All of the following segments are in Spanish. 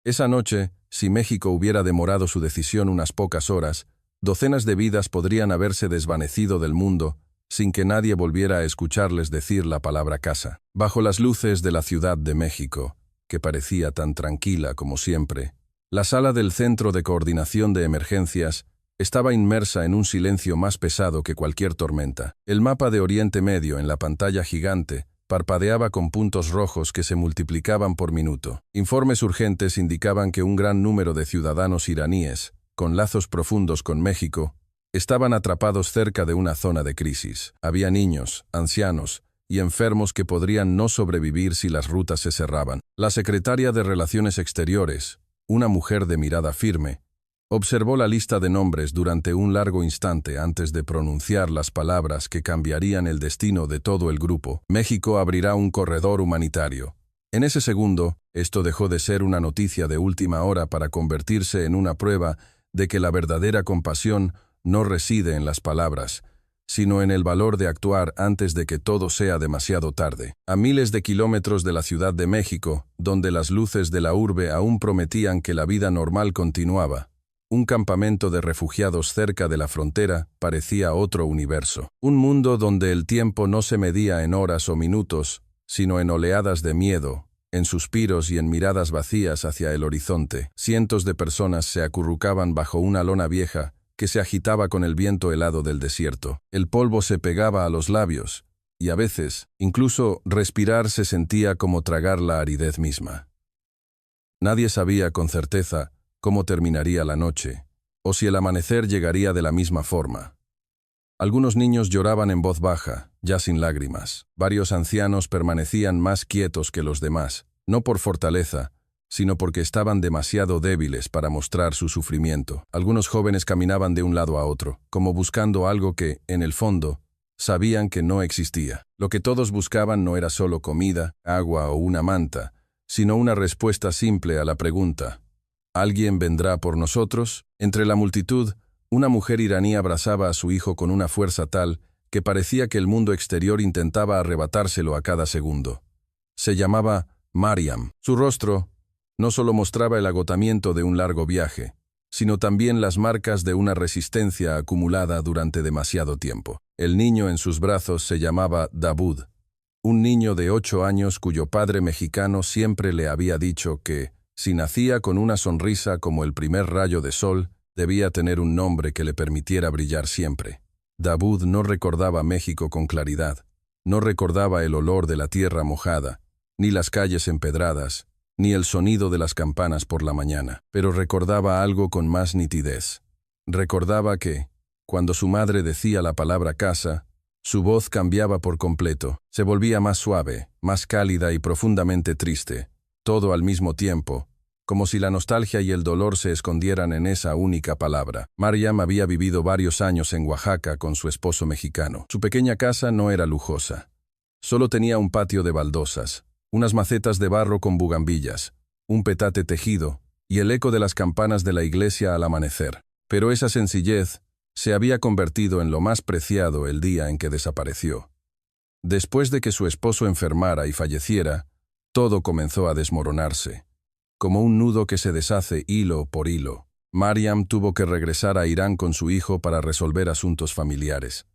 Esa noche, si México hubiera demorado su decisión unas pocas horas, docenas de vidas podrían haberse desvanecido del mundo sin que nadie volviera a escucharles decir la palabra casa. Bajo las luces de la Ciudad de México, que parecía tan tranquila como siempre, la sala del Centro de Coordinación de Emergencias estaba inmersa en un silencio más pesado que cualquier tormenta. El mapa de Oriente Medio en la pantalla gigante parpadeaba con puntos rojos que se multiplicaban por minuto. Informes urgentes indicaban que un gran número de ciudadanos iraníes, con lazos profundos con México, estaban atrapados cerca de una zona de crisis. Había niños, ancianos y enfermos que podrían no sobrevivir si las rutas se cerraban. La secretaria de Relaciones Exteriores, una mujer de mirada firme, observó la lista de nombres durante un largo instante antes de pronunciar las palabras que cambiarían el destino de todo el grupo. México abrirá un corredor humanitario. En ese segundo, esto dejó de ser una noticia de última hora para convertirse en una prueba de que la verdadera compasión no reside en las palabras, sino en el valor de actuar antes de que todo sea demasiado tarde. A miles de kilómetros de la Ciudad de México, donde las luces de la urbe aún prometían que la vida normal continuaba, un campamento de refugiados cerca de la frontera parecía otro universo. Un mundo donde el tiempo no se medía en horas o minutos, sino en oleadas de miedo, en suspiros y en miradas vacías hacia el horizonte. Cientos de personas se acurrucaban bajo una lona vieja que se agitaba con el viento helado del desierto. El polvo se pegaba a los labios, y a veces, incluso respirar se sentía como tragar la aridez misma. Nadie sabía con certeza cómo terminaría la noche, o si el amanecer llegaría de la misma forma. Algunos niños lloraban en voz baja, ya sin lágrimas. Varios ancianos permanecían más quietos que los demás, no por fortaleza, sino porque estaban demasiado débiles para mostrar su sufrimiento. Algunos jóvenes caminaban de un lado a otro, como buscando algo que, en el fondo, sabían que no existía. Lo que todos buscaban no era solo comida, agua o una manta, sino una respuesta simple a la pregunta: ¿alguien vendrá por nosotros? Entre la multitud, una mujer iraní abrazaba a su hijo con una fuerza tal que parecía que el mundo exterior intentaba arrebatárselo a cada segundo. Se llamaba Mariam. Su rostro no solo mostraba el agotamiento de un largo viaje, sino también las marcas de una resistencia acumulada durante demasiado tiempo. El niño en sus brazos se llamaba Dawood, un niño de 8 años cuyo padre mexicano siempre le había dicho que, si nacía con una sonrisa como el primer rayo de sol, debía tener un nombre que le permitiera brillar siempre. Dawood no recordaba México con claridad, no recordaba el olor de la tierra mojada, ni las calles empedradas, ni el sonido de las campanas por la mañana, pero recordaba algo con más nitidez. Recordaba que, cuando su madre decía la palabra casa, su voz cambiaba por completo, se volvía más suave, más cálida y profundamente triste, todo al mismo tiempo, como si la nostalgia y el dolor se escondieran en esa única palabra. Mariam había vivido varios años en Oaxaca con su esposo mexicano. Su pequeña casa no era lujosa. Solo tenía un patio de baldosas, unas macetas de barro con bugambillas, un petate tejido y el eco de las campanas de la iglesia al amanecer. Pero esa sencillez se había convertido en lo más preciado el día en que desapareció. Después de que su esposo enfermara y falleciera, todo comenzó a desmoronarse, como un nudo que se deshace hilo por hilo. Mariam tuvo que regresar a Irán con su hijo para resolver asuntos familiares.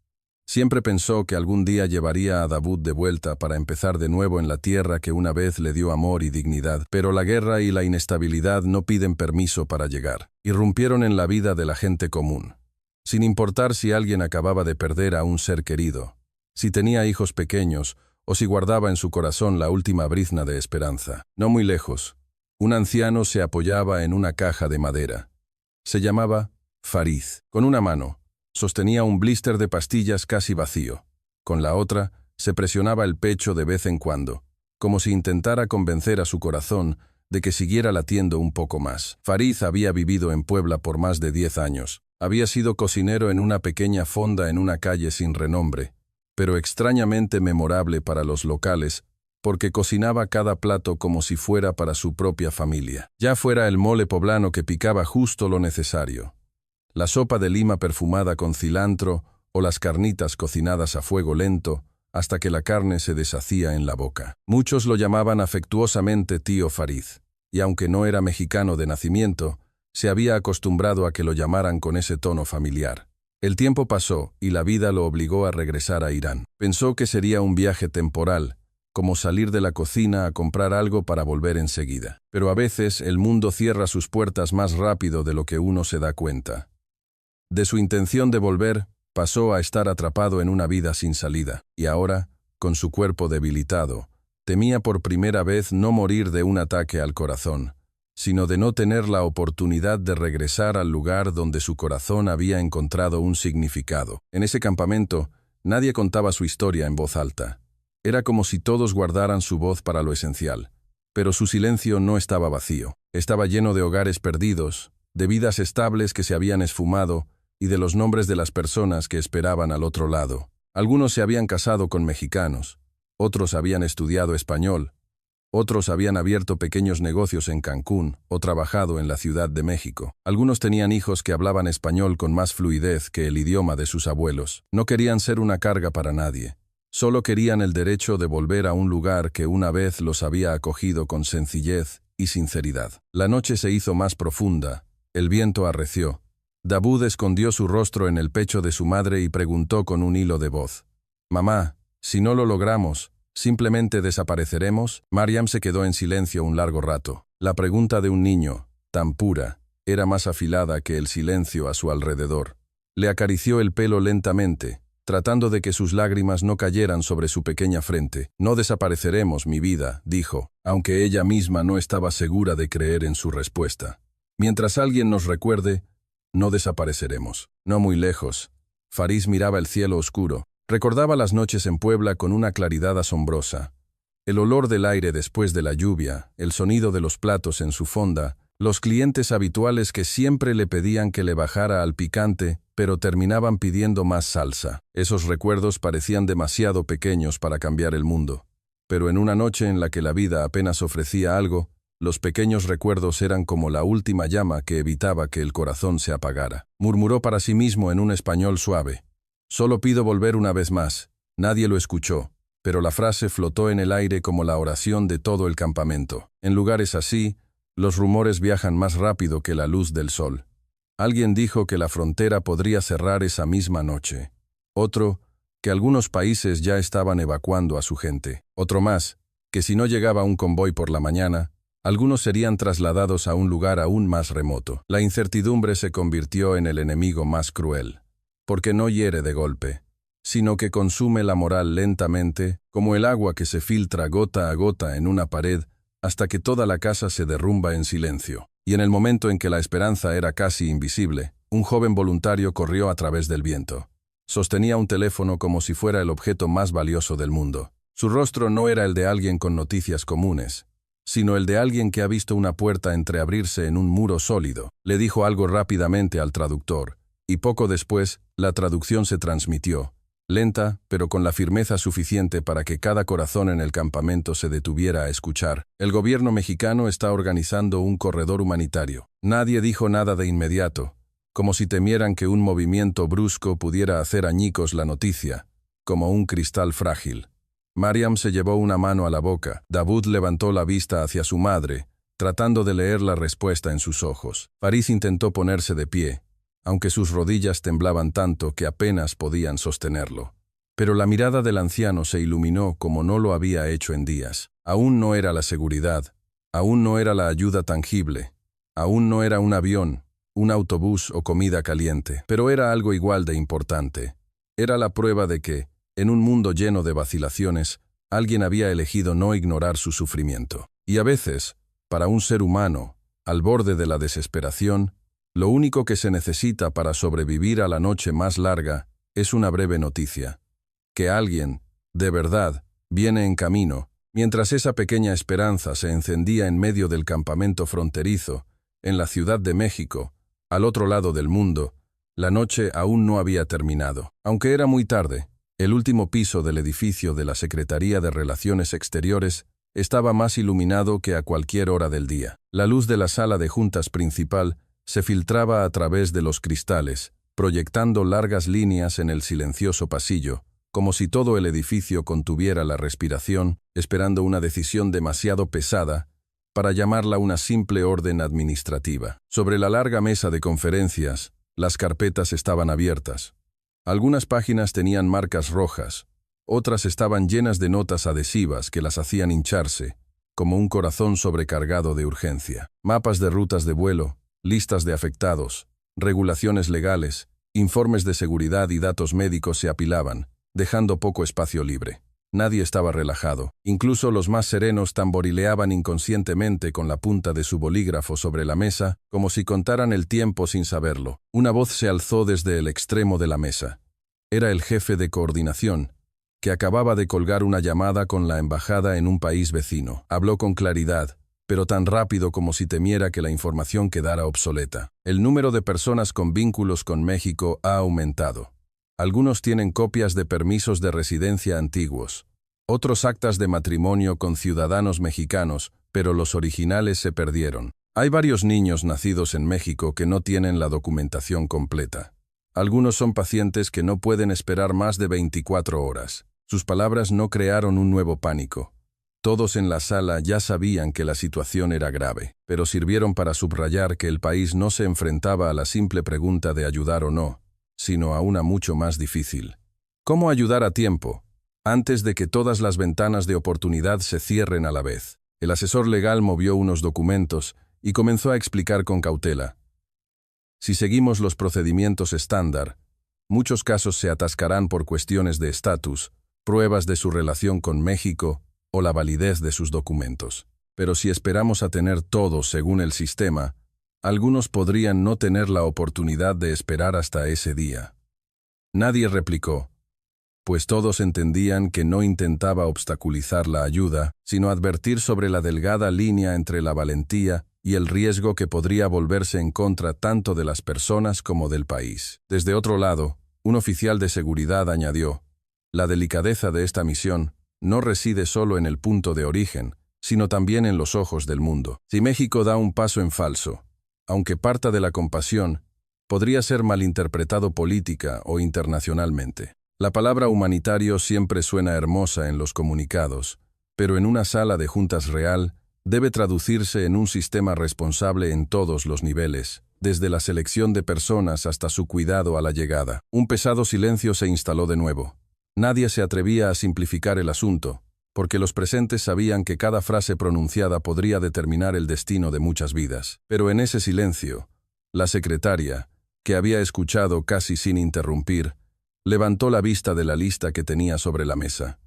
Siempre pensó que algún día llevaría a Dawood de vuelta para empezar de nuevo en la tierra que una vez le dio amor y dignidad, pero la guerra y la inestabilidad no piden permiso para llegar. Irrumpieron en la vida de la gente común, sin importar si alguien acababa de perder a un ser querido, si tenía hijos pequeños o si guardaba en su corazón la última brizna de esperanza. No muy lejos, un anciano se apoyaba en una caja de madera. Se llamaba Farid. Con una mano sostenía un blister de pastillas casi vacío. Con la otra, se presionaba el pecho de vez en cuando, como si intentara convencer a su corazón de que siguiera latiendo un poco más. Farid había vivido en Puebla por más de 10 años. Había sido cocinero en una pequeña fonda en una calle sin renombre, pero extrañamente memorable para los locales, porque cocinaba cada plato como si fuera para su propia familia. Ya fuera el mole poblano que picaba justo lo necesario, la sopa de lima perfumada con cilantro o las carnitas cocinadas a fuego lento hasta que la carne se deshacía en la boca. Muchos lo llamaban afectuosamente tío Farid. y aunque no era mexicano de nacimiento, se había acostumbrado a que lo llamaran con ese tono familiar. El tiempo pasó y la vida lo obligó a regresar a Irán. Pensó que sería un viaje temporal, como salir de la cocina a comprar algo para volver enseguida. Pero a veces el mundo cierra sus puertas más rápido de lo que uno se da cuenta. De su intención de volver, pasó a estar atrapado en una vida sin salida, y ahora, con su cuerpo debilitado, temía por primera vez no morir de un ataque al corazón, sino de no tener la oportunidad de regresar al lugar donde su corazón había encontrado un significado. En ese campamento, nadie contaba su historia en voz alta. Era como si todos guardaran su voz para lo esencial. Pero su silencio no estaba vacío. Estaba lleno de hogares perdidos, de vidas estables que se habían esfumado y de los nombres de las personas que esperaban al otro lado. Algunos se habían casado con mexicanos, otros habían estudiado español, otros habían abierto pequeños negocios en Cancún o trabajado en la Ciudad de México. Algunos tenían hijos que hablaban español con más fluidez que el idioma de sus abuelos. No querían ser una carga para nadie. Solo querían el derecho de volver a un lugar que una vez los había acogido con sencillez y sinceridad. La noche se hizo más profunda, el viento arreció. Dawood escondió su rostro en el pecho de su madre y preguntó con un hilo de voz: «Mamá, si no lo logramos, ¿simplemente desapareceremos?». Mariam se quedó en silencio un largo rato. La pregunta de un niño, tan pura, era más afilada que el silencio a su alrededor. Le acarició el pelo lentamente, tratando de que sus lágrimas no cayeran sobre su pequeña frente. «No desapareceremos, mi vida», dijo, aunque ella misma no estaba segura de creer en su respuesta. «Mientras alguien nos recuerde, no desapareceremos». No muy lejos, Faris miraba el cielo oscuro. Recordaba las noches en Puebla con una claridad asombrosa. El olor del aire después de la lluvia, el sonido de los platos en su fonda, los clientes habituales que siempre le pedían que le bajara al picante, pero terminaban pidiendo más salsa. Esos recuerdos parecían demasiado pequeños para cambiar el mundo. Pero en una noche en la que la vida apenas ofrecía algo, los pequeños recuerdos eran como la última llama que evitaba que el corazón se apagara. Murmuró para sí mismo en un español suave: «Solo pido volver una vez más». Nadie lo escuchó, pero la frase flotó en el aire como la oración de todo el campamento. En lugares así, los rumores viajan más rápido que la luz del sol. Alguien dijo que la frontera podría cerrar esa misma noche. Otro, que algunos países ya estaban evacuando a su gente. Otro más, que si no llegaba un convoy por la mañana, algunos serían trasladados a un lugar aún más remoto. La incertidumbre se convirtió en el enemigo más cruel, porque no hiere de golpe, sino que consume la moral lentamente, como el agua que se filtra gota a gota en una pared hasta que toda la casa se derrumba en silencio. Y en el momento en que la esperanza era casi invisible, un joven voluntario corrió a través del viento. Sostenía un teléfono como si fuera el objeto más valioso del mundo. Su rostro no era el de alguien con noticias comunes, sino el de alguien que ha visto una puerta entreabrirse en un muro sólido. Le dijo algo rápidamente al traductor, y poco después, la traducción se transmitió, lenta, pero con la firmeza suficiente para que cada corazón en el campamento se detuviera a escuchar. El gobierno mexicano está organizando un corredor humanitario. Nadie dijo nada de inmediato, como si temieran que un movimiento brusco pudiera hacer añicos la noticia, como un cristal frágil. Mariam se llevó una mano a la boca. Dawood levantó la vista hacia su madre, tratando de leer la respuesta en sus ojos. Faris intentó ponerse de pie, aunque sus rodillas temblaban tanto que apenas podían sostenerlo. Pero la mirada del anciano se iluminó como no lo había hecho en días. Aún no era la seguridad, aún no era la ayuda tangible, aún no era un avión, un autobús o comida caliente, pero era algo igual de importante. Era la prueba de que, en un mundo lleno de vacilaciones, alguien había elegido no ignorar su sufrimiento. Y a veces, para un ser humano, al borde de la desesperación, lo único que se necesita para sobrevivir a la noche más larga es una breve noticia. Que alguien, de verdad, viene en camino. Mientras esa pequeña esperanza se encendía en medio del campamento fronterizo, en la Ciudad de México, al otro lado del mundo, la noche aún no había terminado. Aunque era muy tarde, el último piso del edificio de la Secretaría de Relaciones Exteriores estaba más iluminado que a cualquier hora del día. La luz de la sala de juntas principal se filtraba a través de los cristales, proyectando largas líneas en el silencioso pasillo, como si todo el edificio contuviera la respiración, esperando una decisión demasiado pesada para llamarla una simple orden administrativa. Sobre la larga mesa de conferencias, las carpetas estaban abiertas. Algunas páginas tenían marcas rojas, otras estaban llenas de notas adhesivas que las hacían hincharse, como un corazón sobrecargado de urgencia. Mapas de rutas de vuelo, listas de afectados, regulaciones legales, informes de seguridad y datos médicos se apilaban, dejando poco espacio libre. Nadie estaba relajado. Incluso los más serenos tamborileaban inconscientemente con la punta de su bolígrafo sobre la mesa, como si contaran el tiempo sin saberlo. Una voz se alzó desde el extremo de la mesa. Era el jefe de coordinación, que acababa de colgar una llamada con la embajada en un país vecino. Habló con claridad, pero tan rápido como si temiera que la información quedara obsoleta. El número de personas con vínculos con México ha aumentado. Algunos tienen copias de permisos de residencia antiguos, otros actas de matrimonio con ciudadanos mexicanos, pero los originales se perdieron. Hay varios niños nacidos en México que no tienen la documentación completa. Algunos son pacientes que no pueden esperar más de 24 horas. Sus palabras no crearon un nuevo pánico. Todos en la sala ya sabían que la situación era grave, pero sirvieron para subrayar que el país no se enfrentaba a la simple pregunta de ayudar o no, sino a una mucho más difícil. ¿Cómo ayudar a tiempo, antes de que todas las ventanas de oportunidad se cierren a la vez? El asesor legal movió unos documentos y comenzó a explicar con cautela. Si seguimos los procedimientos estándar, muchos casos se atascarán por cuestiones de estatus, pruebas de su relación con México o la validez de sus documentos. Pero si esperamos a tener todo según el sistema, algunos podrían no tener la oportunidad de esperar hasta ese día. Nadie replicó, pues todos entendían que no intentaba obstaculizar la ayuda, sino advertir sobre la delgada línea entre la valentía y el riesgo que podría volverse en contra tanto de las personas como del país. Desde otro lado, un oficial de seguridad añadió, la delicadeza de esta misión no reside solo en el punto de origen, sino también en los ojos del mundo. Si México da un paso en falso, aunque parta de la compasión, podría ser malinterpretado política o internacionalmente. La palabra humanitario siempre suena hermosa en los comunicados, pero en una sala de juntas real debe traducirse en un sistema responsable en todos los niveles, desde la selección de personas hasta su cuidado a la llegada. Un pesado silencio se instaló de nuevo. Nadie se atrevía a simplificar el asunto, porque los presentes sabían que cada frase pronunciada podría determinar el destino de muchas vidas. Pero en ese silencio, la secretaria, que había escuchado casi sin interrumpir, levantó la vista de la lista que tenía sobre la mesa.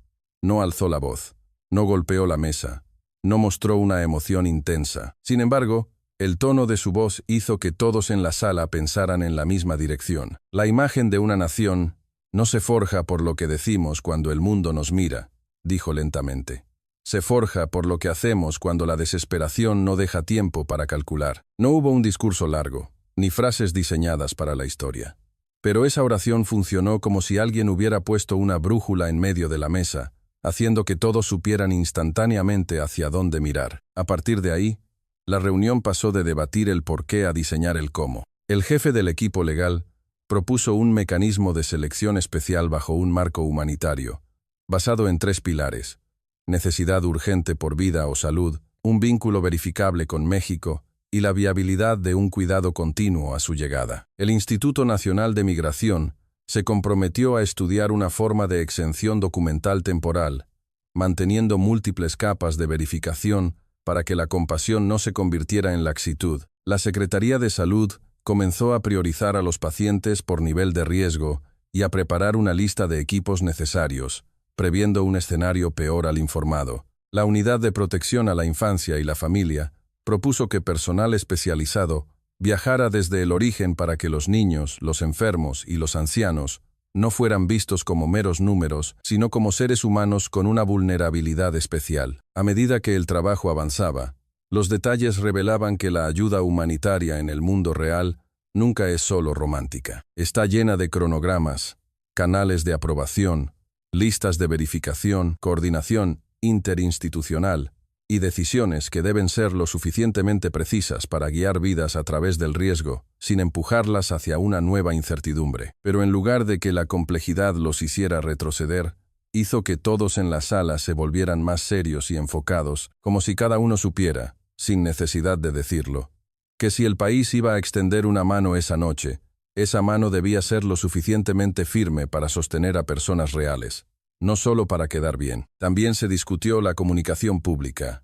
No alzó la voz, no golpeó la mesa, no mostró una emoción intensa. Sin embargo, el tono de su voz hizo que todos en la sala pensaran en la misma dirección. La imagen de una nación no se forja por lo que decimos cuando el mundo nos mira, dijo lentamente. Se forja por lo que hacemos cuando la desesperación no deja tiempo para calcular. No hubo un discurso largo, ni frases diseñadas para la historia. Pero esa oración funcionó como si alguien hubiera puesto una brújula en medio de la mesa, haciendo que todos supieran instantáneamente hacia dónde mirar. A partir de ahí, la reunión pasó de debatir el por qué a diseñar el cómo. El jefe del equipo legal propuso un mecanismo de selección especial bajo un marco humanitario, basado en 3 pilares: necesidad urgente por vida o salud, un vínculo verificable con México y la viabilidad de un cuidado continuo a su llegada. El Instituto Nacional de Migración se comprometió a estudiar una forma de exención documental temporal, manteniendo múltiples capas de verificación para que la compasión no se convirtiera en laxitud. La Secretaría de Salud comenzó a priorizar a los pacientes por nivel de riesgo y a preparar una lista de equipos necesarios, previendo un escenario peor al informado. La Unidad de Protección a la Infancia y la Familia propuso que personal especializado viajara desde el origen para que los niños, los enfermos y los ancianos no fueran vistos como meros números, sino como seres humanos con una vulnerabilidad especial. A medida que el trabajo avanzaba, los detalles revelaban que la ayuda humanitaria en el mundo real nunca es solo romántica. Está llena de cronogramas, canales de aprobación, listas de verificación, coordinación interinstitucional y decisiones que deben ser lo suficientemente precisas para guiar vidas a través del riesgo, sin empujarlas hacia una nueva incertidumbre. Pero en lugar de que la complejidad los hiciera retroceder, hizo que todos en la sala se volvieran más serios y enfocados, como si cada uno supiera, sin necesidad de decirlo, que si el país iba a extender una mano esa noche, esa mano debía ser lo suficientemente firme para sostener a personas reales, no solo para quedar bien. También se discutió la comunicación pública.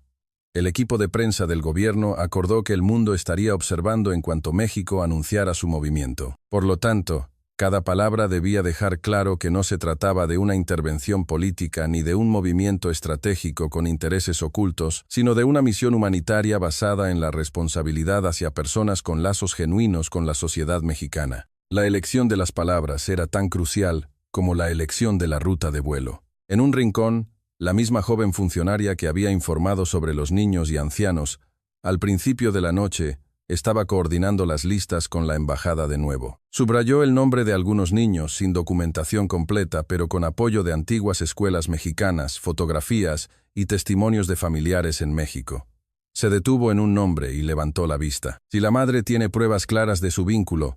El equipo de prensa del gobierno acordó que el mundo estaría observando en cuanto México anunciara su movimiento. Por lo tanto, cada palabra debía dejar claro que no se trataba de una intervención política ni de un movimiento estratégico con intereses ocultos, sino de una misión humanitaria basada en la responsabilidad hacia personas con lazos genuinos con la sociedad mexicana. La elección de las palabras era tan crucial como la elección de la ruta de vuelo. En un rincón, la misma joven funcionaria que había informado sobre los niños y ancianos, al principio de la noche, estaba coordinando las listas con la embajada de nuevo. Subrayó el nombre de algunos niños sin documentación completa, pero con apoyo de antiguas escuelas mexicanas, fotografías y testimonios de familiares en México. Se detuvo en un nombre y levantó la vista. Si la madre tiene pruebas claras de su vínculo,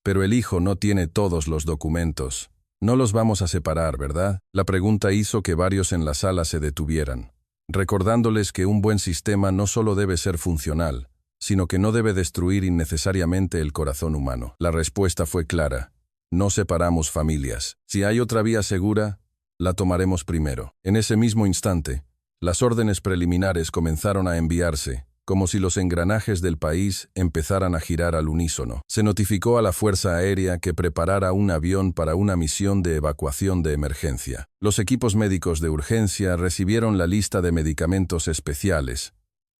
pero el hijo no tiene todos los documentos, no los vamos a separar, ¿verdad? La pregunta hizo que varios en la sala se detuvieran, recordándoles que un buen sistema no solo debe ser funcional, sino que no debe destruir innecesariamente el corazón humano. La respuesta fue clara: no separamos familias. Si hay otra vía segura, la tomaremos primero. En ese mismo instante, las órdenes preliminares comenzaron a enviarse, como si los engranajes del país empezaran a girar al unísono. Se notificó a la Fuerza Aérea que preparara un avión para una misión de evacuación de emergencia. Los equipos médicos de urgencia recibieron la lista de medicamentos especiales.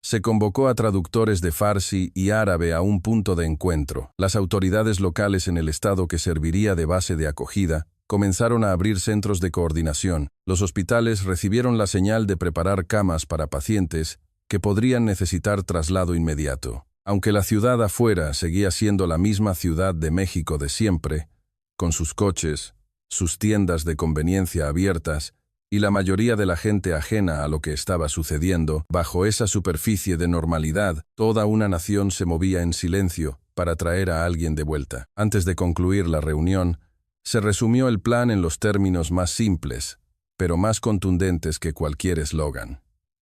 Se convocó a traductores de farsi y árabe a un punto de encuentro. Las autoridades locales en el estado que serviría de base de acogida comenzaron a abrir centros de coordinación. Los hospitales recibieron la señal de preparar camas para pacientes que podrían necesitar traslado inmediato. Aunque la ciudad afuera seguía siendo la misma Ciudad de México de siempre, con sus coches, sus tiendas de conveniencia abiertas, y la mayoría de la gente ajena a lo que estaba sucediendo, bajo esa superficie de normalidad, toda una nación se movía en silencio para traer a alguien de vuelta. Antes de concluir la reunión, se resumió el plan en los términos más simples, pero más contundentes que cualquier eslogan.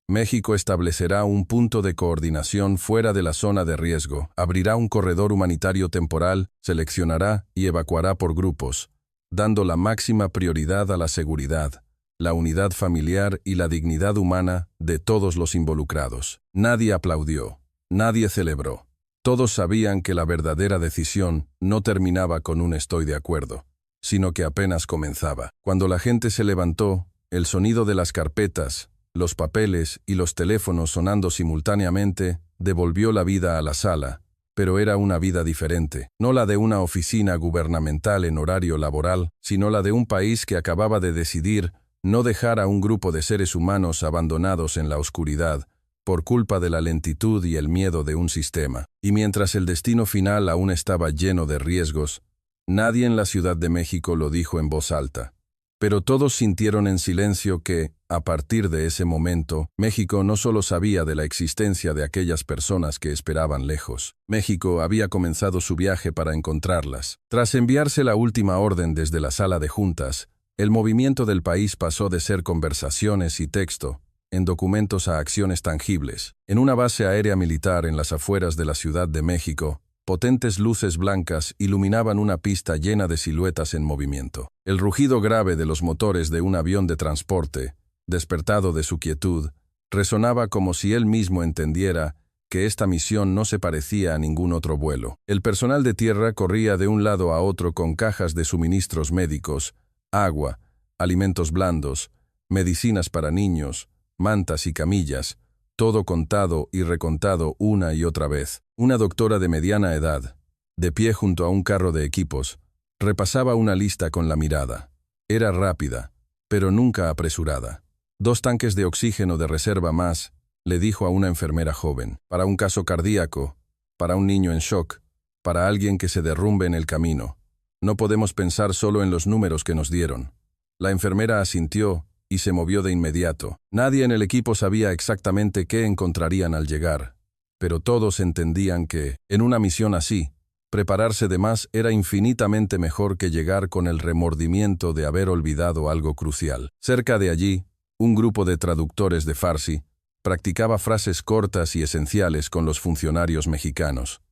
México establecerá un punto de coordinación fuera de la zona de riesgo, abrirá un corredor humanitario temporal, seleccionará y evacuará por grupos, dando la máxima prioridad a la seguridad, la unidad familiar y la dignidad humana de todos los involucrados. Nadie aplaudió, nadie celebró. Todos sabían que la verdadera decisión no terminaba con un estoy de acuerdo, sino que apenas comenzaba. Cuando la gente se levantó, el sonido de las carpetas, los papeles y los teléfonos sonando simultáneamente devolvió la vida a la sala, pero era una vida diferente, no la de una oficina gubernamental en horario laboral, sino la de un país que acababa de decidir no dejar a un grupo de seres humanos abandonados en la oscuridad por culpa de la lentitud y el miedo de un sistema. Y mientras el destino final aún estaba lleno de riesgos, nadie en la Ciudad de México lo dijo en voz alta. Pero todos sintieron en silencio que, a partir de ese momento, México no solo sabía de la existencia de aquellas personas que esperaban lejos. México había comenzado su viaje para encontrarlas. Tras enviarse la última orden desde la sala de juntas, el movimiento del país pasó de ser conversaciones y texto, en documentos a acciones tangibles. En una base aérea militar en las afueras de la Ciudad de México, potentes luces blancas iluminaban una pista llena de siluetas en movimiento. El rugido grave de los motores de un avión de transporte, despertado de su quietud, resonaba como si él mismo entendiera que esta misión no se parecía a ningún otro vuelo. El personal de tierra corría de un lado a otro con cajas de suministros médicos, agua, alimentos blandos, medicinas para niños, mantas y camillas, todo contado y recontado una y otra vez. Una doctora de mediana edad, de pie junto a un carro de equipos, repasaba una lista con la mirada. Era rápida, pero nunca apresurada. 2 tanques de oxígeno de reserva más, le dijo a una enfermera joven, para un caso cardíaco, para un niño en shock, para alguien que se derrumbe en el camino. No podemos pensar solo en los números que nos dieron. La enfermera asintió y se movió de inmediato. Nadie en el equipo sabía exactamente qué encontrarían al llegar, pero todos entendían que, en una misión así, prepararse de más era infinitamente mejor que llegar con el remordimiento de haber olvidado algo crucial. Cerca de allí, un grupo de traductores de farsi Practicaba frases cortas y esenciales con los funcionarios mexicanos.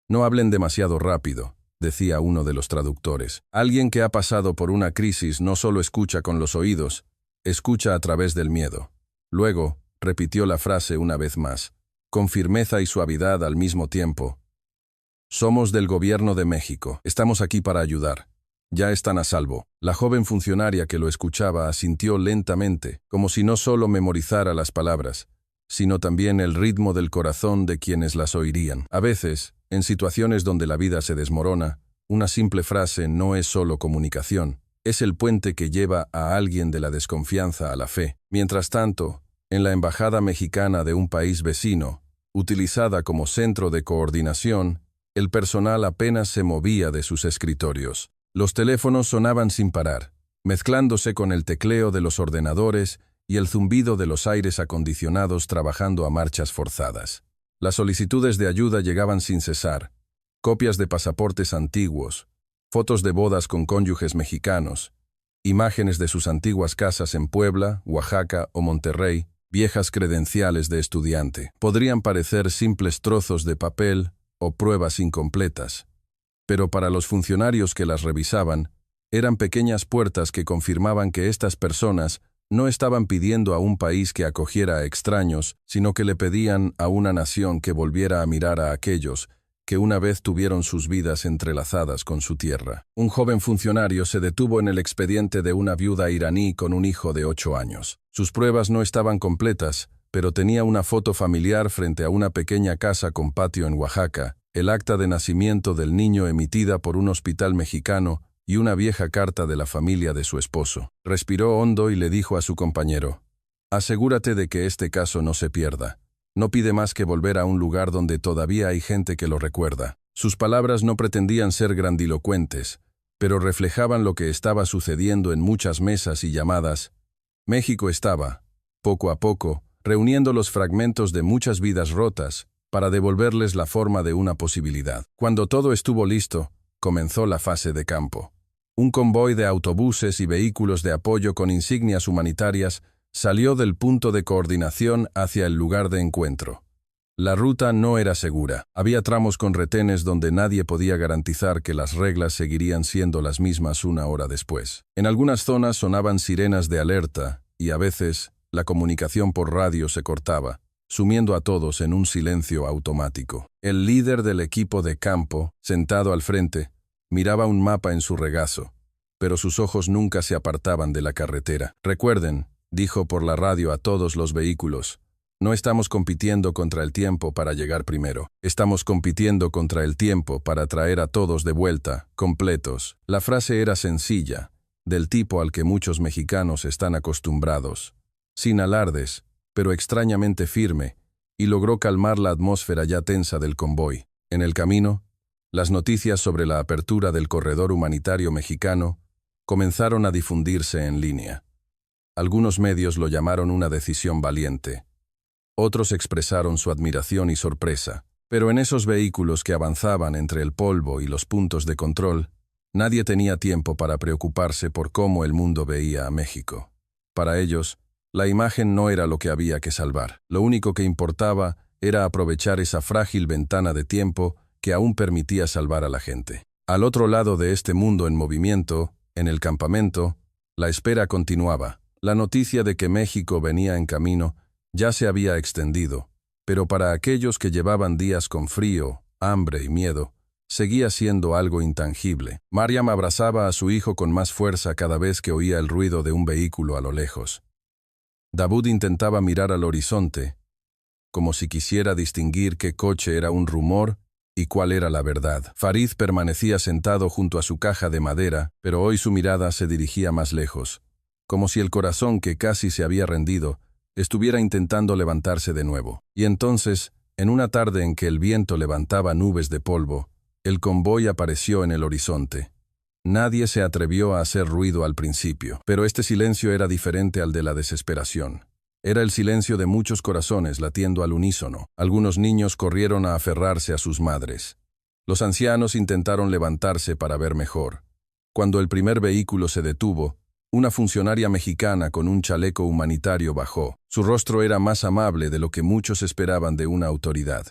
No hablen demasiado rápido, decía uno de los traductores. Alguien que ha pasado por una crisis no solo escucha con los oídos, escucha a través del miedo. Luego, repitió la frase una vez más, con firmeza y suavidad al mismo tiempo. Somos del gobierno de México. Estamos aquí para ayudar. Ya están a salvo. La joven funcionaria que lo escuchaba asintió lentamente, como si no solo memorizara las palabras, sino también el ritmo del corazón de quienes las oirían. A veces, en situaciones donde la vida se desmorona, una simple frase no es solo comunicación, es el puente que lleva a alguien de la desconfianza a la fe. Mientras tanto, en la embajada mexicana de un país vecino, utilizada como centro de coordinación, el personal apenas se movía de sus escritorios. Los teléfonos sonaban sin parar, mezclándose con el tecleo de los ordenadores y el zumbido de los aires acondicionados trabajando a marchas forzadas. Las solicitudes de ayuda llegaban sin cesar, copias de pasaportes antiguos, fotos de bodas con cónyuges mexicanos, imágenes de sus antiguas casas en Puebla, Oaxaca o Monterrey, viejas credenciales de estudiante. Podrían parecer simples trozos de papel o pruebas incompletas, pero para los funcionarios que las revisaban, eran pequeñas puertas que confirmaban que estas personas no estaban pidiendo a un país que acogiera a extraños, sino que le pedían a una nación que volviera a mirar a aquellos que una vez tuvieron sus vidas entrelazadas con su tierra. Un joven funcionario se detuvo en el expediente de una viuda iraní con un hijo de 8 años. Sus pruebas no estaban completas, pero tenía una foto familiar frente a una pequeña casa con patio en Oaxaca, el acta de nacimiento del niño emitida por un hospital mexicano y una vieja carta de la familia de su esposo. Respiró hondo y le dijo a su compañero, «Asegúrate de que este caso no se pierda. No pide más que volver a un lugar donde todavía hay gente que lo recuerda». Sus palabras no pretendían ser grandilocuentes, pero reflejaban lo que estaba sucediendo en muchas mesas y llamadas. México estaba, poco a poco, reuniendo los fragmentos de muchas vidas rotas para devolverles la forma de una posibilidad. Cuando todo estuvo listo, comenzó la fase de campo. Un convoy de autobuses y vehículos de apoyo con insignias humanitarias salió del punto de coordinación hacia el lugar de encuentro. La ruta no era segura. Había tramos con retenes donde nadie podía garantizar que las reglas seguirían siendo las mismas una hora después. En algunas zonas sonaban sirenas de alerta y a veces la comunicación por radio se cortaba, sumiendo a todos en un silencio automático. El líder del equipo de campo, sentado al frente, miraba un mapa en su regazo, pero sus ojos nunca se apartaban de la carretera. «Recuerden», dijo por la radio a todos los vehículos, «no estamos compitiendo contra el tiempo para llegar primero. Estamos compitiendo contra el tiempo para traer a todos de vuelta, completos». La frase era sencilla, del tipo al que muchos mexicanos están acostumbrados, sin alardes, pero extrañamente firme, y logró calmar la atmósfera ya tensa del convoy. En el camino, las noticias sobre la apertura del corredor humanitario mexicano comenzaron a difundirse en línea. Algunos medios lo llamaron una decisión valiente. Otros expresaron su admiración y sorpresa. Pero en esos vehículos que avanzaban entre el polvo y los puntos de control, nadie tenía tiempo para preocuparse por cómo el mundo veía a México. Para ellos, la imagen no era lo que había que salvar. Lo único que importaba era aprovechar esa frágil ventana de tiempo que aún permitía salvar a la gente. Al otro lado de este mundo en movimiento, en el campamento, la espera continuaba. La noticia de que México venía en camino ya se había extendido, pero para aquellos que llevaban días con frío, hambre y miedo, seguía siendo algo intangible. Mariam abrazaba a su hijo con más fuerza cada vez que oía el ruido de un vehículo a lo lejos. Dawood intentaba mirar al horizonte, como si quisiera distinguir qué coche era un rumor y cuál era la verdad. Farid permanecía sentado junto a su caja de madera, pero hoy su mirada se dirigía más lejos, como si el corazón que casi se había rendido estuviera intentando levantarse de nuevo. Y entonces, en una tarde en que el viento levantaba nubes de polvo, el convoy apareció en el horizonte. Nadie se atrevió a hacer ruido al principio, pero este silencio era diferente al de la desesperación. Era el silencio de muchos corazones latiendo al unísono. Algunos niños corrieron a aferrarse a sus madres. Los ancianos intentaron levantarse para ver mejor. Cuando el primer vehículo se detuvo, Una funcionaria mexicana con un chaleco humanitario bajó. Su rostro era más amable de lo que muchos esperaban de una autoridad.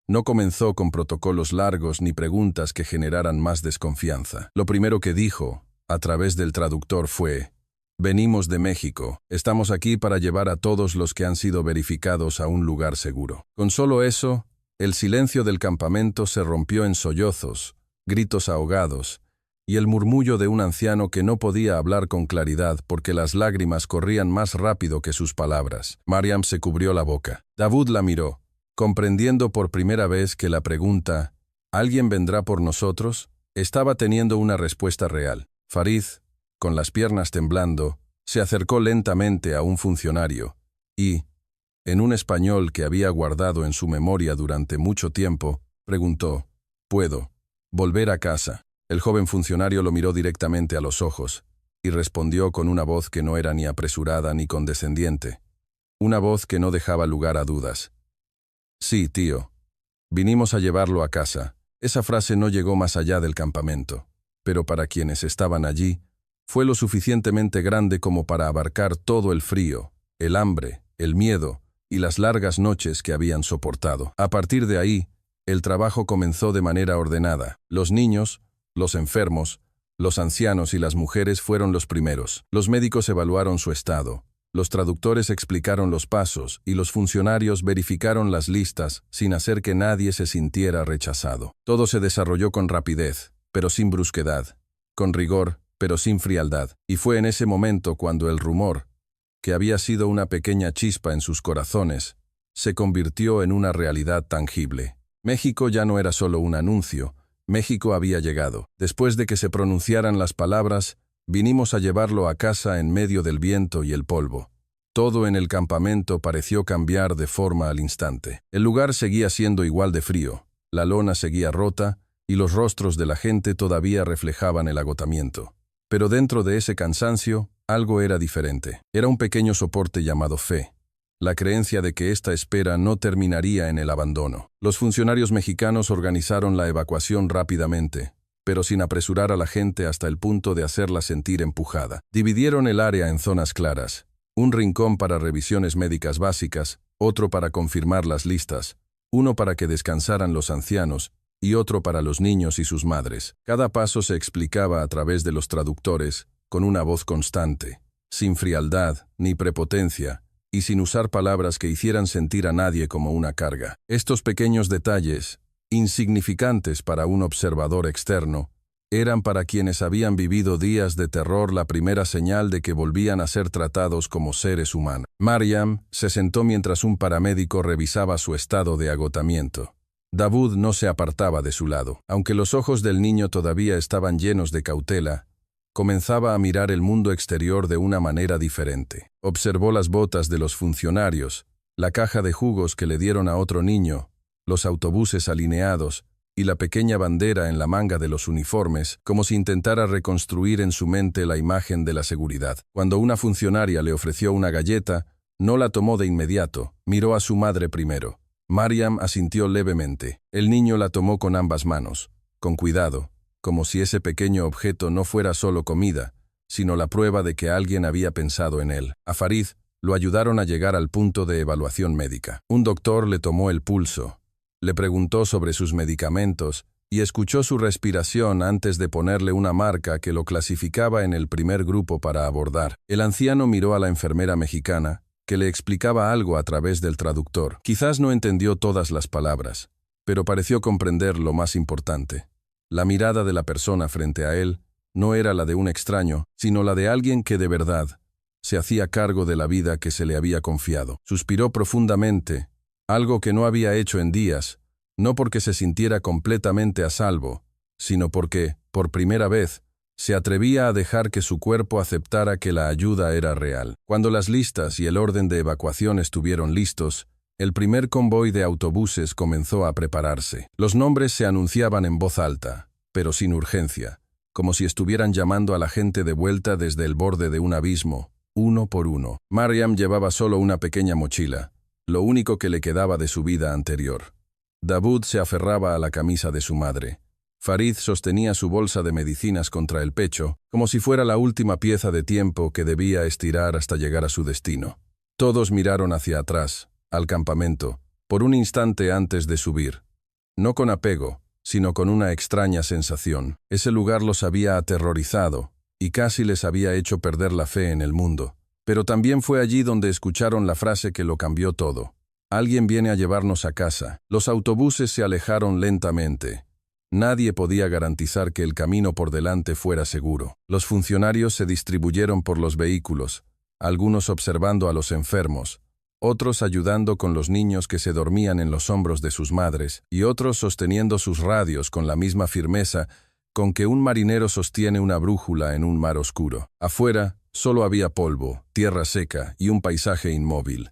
No comenzó con protocolos largos ni preguntas que generaran más desconfianza. Lo primero que dijo, a través del traductor, fue: «Venimos de México. Estamos aquí para llevar a todos los que han sido verificados a un lugar seguro». Con solo eso, el silencio del campamento se rompió en sollozos, gritos ahogados, y el murmullo de un anciano que no podía hablar con claridad porque las lágrimas corrían más rápido que sus palabras. Mariam se cubrió la boca. Davud la miró, comprendiendo por primera vez que la pregunta «¿Alguien vendrá por nosotros?», estaba teniendo una respuesta real. Farid, con las piernas temblando, se acercó lentamente a un funcionario y, en un español que había guardado en su memoria durante mucho tiempo, preguntó: «¿Puedo volver a casa?». El joven funcionario lo miró directamente a los ojos y respondió con una voz que no era ni apresurada ni condescendiente, una voz que no dejaba lugar a dudas: «Sí, tío. Vinimos a llevarlo a casa». Esa frase no llegó más allá del campamento, pero para quienes estaban allí, fue lo suficientemente grande como para abarcar todo el frío, el hambre, el miedo y las largas noches que habían soportado. A partir de ahí, el trabajo comenzó de manera ordenada. Los niños, los enfermos, los ancianos y las mujeres fueron los primeros. Los médicos evaluaron su estado, los traductores explicaron los pasos y los funcionarios verificaron las listas sin hacer que nadie se sintiera rechazado. Todo se desarrolló con rapidez, pero sin brusquedad, con rigor, pero sin frialdad. Y fue en ese momento cuando el rumor, que había sido una pequeña chispa en sus corazones, se convirtió en una realidad tangible. México ya no era solo un anuncio. México había llegado. Después de que se pronunciaran las palabras, vinimos a llevarlo a casa en medio del viento y el polvo. Todo en el campamento pareció cambiar de forma al instante. El lugar seguía siendo igual de frío, la lona seguía rota y los rostros de la gente todavía reflejaban el agotamiento. Pero dentro de ese cansancio, algo era diferente. Era un pequeño soporte llamado fe. La creencia de que esta espera no terminaría en el abandono. Los funcionarios mexicanos organizaron la evacuación rápidamente, pero sin apresurar a la gente hasta el punto de hacerla sentir empujada. Dividieron el área en zonas claras, un rincón para revisiones médicas básicas, otro para confirmar las listas, uno para que descansaran los ancianos y otro para los niños y sus madres. Cada paso se explicaba a través de los traductores, con una voz constante, sin frialdad ni prepotencia, y sin usar palabras que hicieran sentir a nadie como una carga. Estos pequeños detalles, insignificantes para un observador externo, eran para quienes habían vivido días de terror la primera señal de que volvían a ser tratados como seres humanos. Mariam se sentó mientras un paramédico revisaba su estado de agotamiento. Davud no se apartaba de su lado. Aunque los ojos del niño todavía estaban llenos de cautela, comenzaba a mirar el mundo exterior de una manera diferente. Observó las botas de los funcionarios, la caja de jugos que le dieron a otro niño, los autobuses alineados y la pequeña bandera en la manga de los uniformes, como si intentara reconstruir en su mente la imagen de la seguridad. Cuando una funcionaria le ofreció una galleta, no la tomó de inmediato, miró a su madre primero. Mariam asintió levemente. El niño la tomó con ambas manos, con cuidado, como si ese pequeño objeto no fuera solo comida, sino la prueba de que alguien había pensado en él. A Farid lo ayudaron a llegar al punto de evaluación médica. Un doctor le tomó el pulso, le preguntó sobre sus medicamentos y escuchó su respiración antes de ponerle una marca que lo clasificaba en el primer grupo para abordar. El anciano miró a la enfermera mexicana, que le explicaba algo a través del traductor. Quizás no entendió todas las palabras, pero pareció comprender lo más importante. La mirada de la persona frente a él no era la de un extraño, sino la de alguien que de verdad se hacía cargo de la vida que se le había confiado. Suspiró profundamente, algo que no había hecho en días, no porque se sintiera completamente a salvo, sino porque, por primera vez, se atrevía a dejar que su cuerpo aceptara que la ayuda era real. Cuando las listas y el orden de evacuación estuvieron listos, el primer convoy de autobuses comenzó a prepararse. Los nombres se anunciaban en voz alta, pero sin urgencia, como si estuvieran llamando a la gente de vuelta desde el borde de un abismo, uno por uno. Mariam llevaba solo una pequeña mochila, lo único que le quedaba de su vida anterior. Davud se aferraba a la camisa de su madre. Farid sostenía su bolsa de medicinas contra el pecho, como si fuera la última pieza de tiempo que debía estirar hasta llegar a su destino. Todos miraron hacia atrás, al campamento, por un instante antes de subir. No con apego, sino con una extraña sensación. Ese lugar los había aterrorizado, y casi les había hecho perder la fe en el mundo. Pero también fue allí donde escucharon la frase que lo cambió todo. Alguien viene a llevarnos a casa. Los autobuses se alejaron lentamente. Nadie podía garantizar que el camino por delante fuera seguro. Los funcionarios se distribuyeron por los vehículos, algunos observando a los enfermos, otros ayudando con los niños que se dormían en los hombros de sus madres, y otros sosteniendo sus radios con la misma firmeza con que un marinero sostiene una brújula en un mar oscuro. Afuera, solo había polvo, tierra seca y un paisaje inmóvil.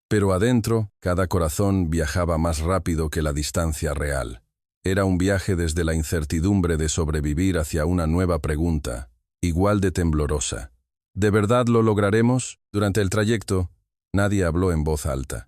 Pero adentro, cada corazón viajaba más rápido que la distancia real. Era un viaje desde la incertidumbre de sobrevivir hacia una nueva pregunta, igual de temblorosa. ¿De verdad lo lograremos? Durante el trayecto, nadie habló en voz alta.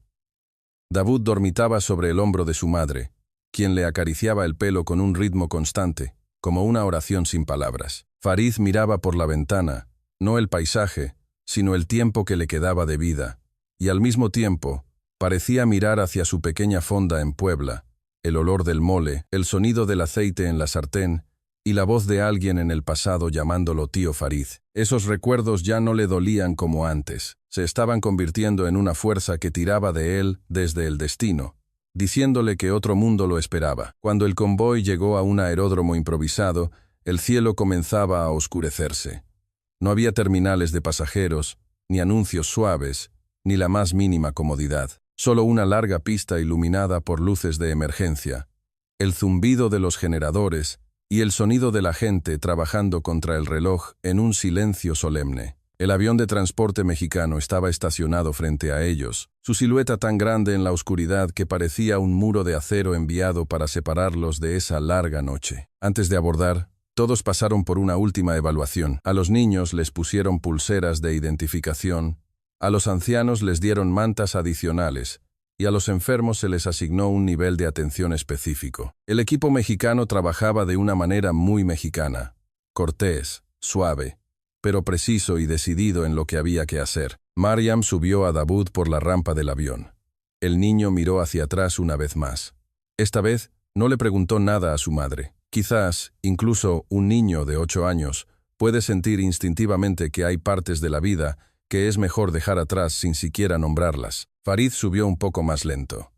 Dawood dormitaba sobre el hombro de su madre, quien le acariciaba el pelo con un ritmo constante, como una oración sin palabras. Farid miraba por la ventana, no el paisaje, sino el tiempo que le quedaba de vida, y al mismo tiempo, parecía mirar hacia su pequeña fonda en Puebla, el olor del mole, el sonido del aceite en la sartén, y la voz de alguien en el pasado llamándolo tío Farid. Esos recuerdos ya no le dolían como antes, se estaban convirtiendo en una fuerza que tiraba de él desde el destino, diciéndole que otro mundo lo esperaba. Cuando el convoy llegó a un aeródromo improvisado, el cielo comenzaba a oscurecerse. No había terminales de pasajeros, ni anuncios suaves, ni la más mínima comodidad. Solo una larga pista iluminada por luces de emergencia, el zumbido de los generadores y el sonido de la gente trabajando contra el reloj en un silencio solemne. El avión de transporte mexicano estaba estacionado frente a ellos, su silueta tan grande en la oscuridad que parecía un muro de acero enviado para separarlos de esa larga noche. Antes de abordar, todos pasaron por una última evaluación. A los niños les pusieron pulseras de identificación, a los ancianos les dieron mantas adicionales y a los enfermos se les asignó un nivel de atención específico. El equipo mexicano trabajaba de una manera muy mexicana, cortés, suave, pero preciso y decidido en lo que había que hacer. Mariam subió a Dawood por la rampa del avión. El niño miró hacia atrás una vez más. Esta vez no le preguntó nada a su madre. Quizás, incluso un niño de 8 años puede sentir instintivamente que hay partes de la vida que es mejor dejar atrás sin siquiera nombrarlas. Farid subió un poco más lento.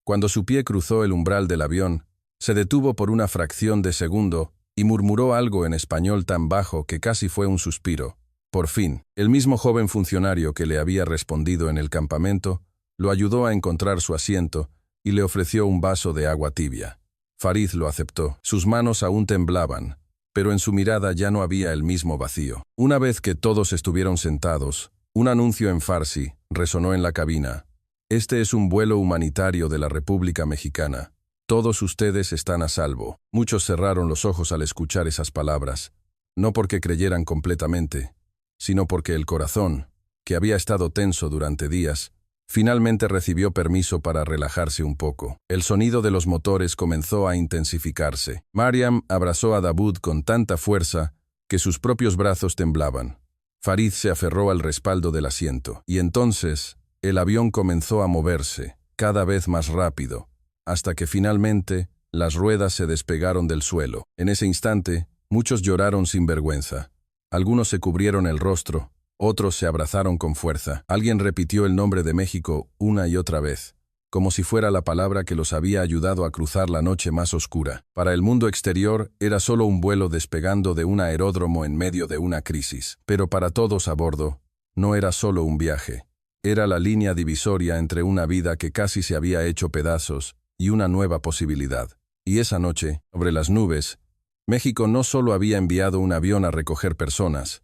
Cuando su pie cruzó el umbral del avión, se detuvo por una fracción de segundo y murmuró algo en español tan bajo que casi fue un suspiro. Por fin, el mismo joven funcionario que le había respondido en el campamento, lo ayudó a encontrar su asiento y le ofreció un vaso de agua tibia. Farid lo aceptó. Sus manos aún temblaban, pero en su mirada ya no había el mismo vacío. Una vez que todos estuvieron sentados, un anuncio en farsi resonó en la cabina. Este es un vuelo humanitario de la República Mexicana. Todos ustedes están a salvo. Muchos cerraron los ojos al escuchar esas palabras, no porque creyeran completamente, sino porque el corazón, que había estado tenso durante días, finalmente recibió permiso para relajarse un poco. El sonido de los motores comenzó a intensificarse. Mariam abrazó a Dawood con tanta fuerza que sus propios brazos temblaban. Farid se aferró al respaldo del asiento, y entonces el avión comenzó a moverse, cada vez más rápido, hasta que finalmente las ruedas se despegaron del suelo. En ese instante, muchos lloraron sin vergüenza. Algunos se cubrieron el rostro, otros se abrazaron con fuerza. Alguien repitió el nombre de México una y otra vez, como si fuera la palabra que los había ayudado a cruzar la noche más oscura. Para el mundo exterior era solo un vuelo despegando de un aeródromo en medio de una crisis. Pero para todos a bordo, no era solo un viaje. Era la línea divisoria entre una vida que casi se había hecho pedazos y una nueva posibilidad. Y esa noche, sobre las nubes, México no solo había enviado un avión a recoger personas,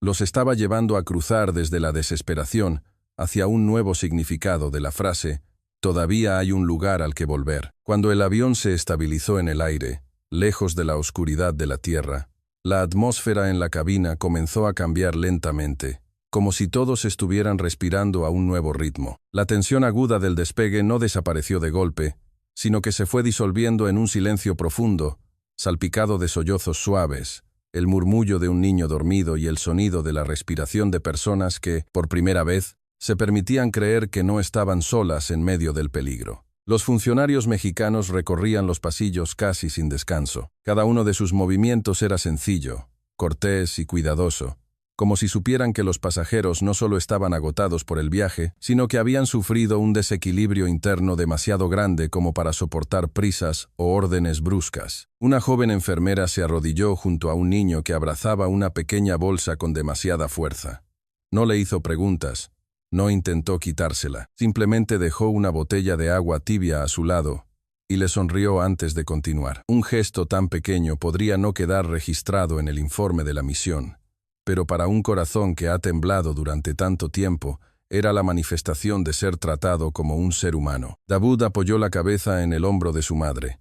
los estaba llevando a cruzar desde la desesperación hacia un nuevo significado de la frase «Todavía hay un lugar al que volver». Cuando el avión se estabilizó en el aire, lejos de la oscuridad de la tierra, la atmósfera en la cabina comenzó a cambiar lentamente, como si todos estuvieran respirando a un nuevo ritmo. La tensión aguda del despegue no desapareció de golpe, sino que se fue disolviendo en un silencio profundo, salpicado de sollozos suaves, el murmullo de un niño dormido y el sonido de la respiración de personas que, por primera vez, se permitían creer que no estaban solas en medio del peligro. Los funcionarios mexicanos recorrían los pasillos casi sin descanso. Cada uno de sus movimientos era sencillo, cortés y cuidadoso, como si supieran que los pasajeros no solo estaban agotados por el viaje, sino que habían sufrido un desequilibrio interno demasiado grande como para soportar prisas o órdenes bruscas. Una joven enfermera se arrodilló junto a un niño que abrazaba una pequeña bolsa con demasiada fuerza. No le hizo preguntas, no intentó quitársela, simplemente dejó una botella de agua tibia a su lado y le sonrió antes de continuar. Un gesto tan pequeño podría no quedar registrado en el informe de la misión, pero para un corazón que ha temblado durante tanto tiempo, era la manifestación de ser tratado como un ser humano. Dawood apoyó la cabeza en el hombro de su madre.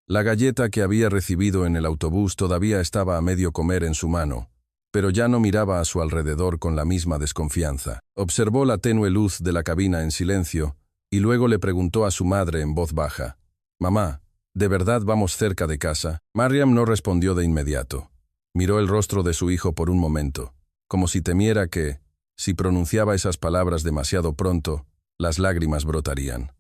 La galleta que había recibido en el autobús todavía estaba a medio comer en su mano, pero ya no miraba a su alrededor con la misma desconfianza. Observó la tenue luz de la cabina en silencio, y luego le preguntó a su madre en voz baja: «Mamá, ¿de verdad vamos cerca de casa?» Mariam no respondió de inmediato. Miró el rostro de su hijo por un momento, como si temiera que, si pronunciaba esas palabras demasiado pronto, las lágrimas brotarían.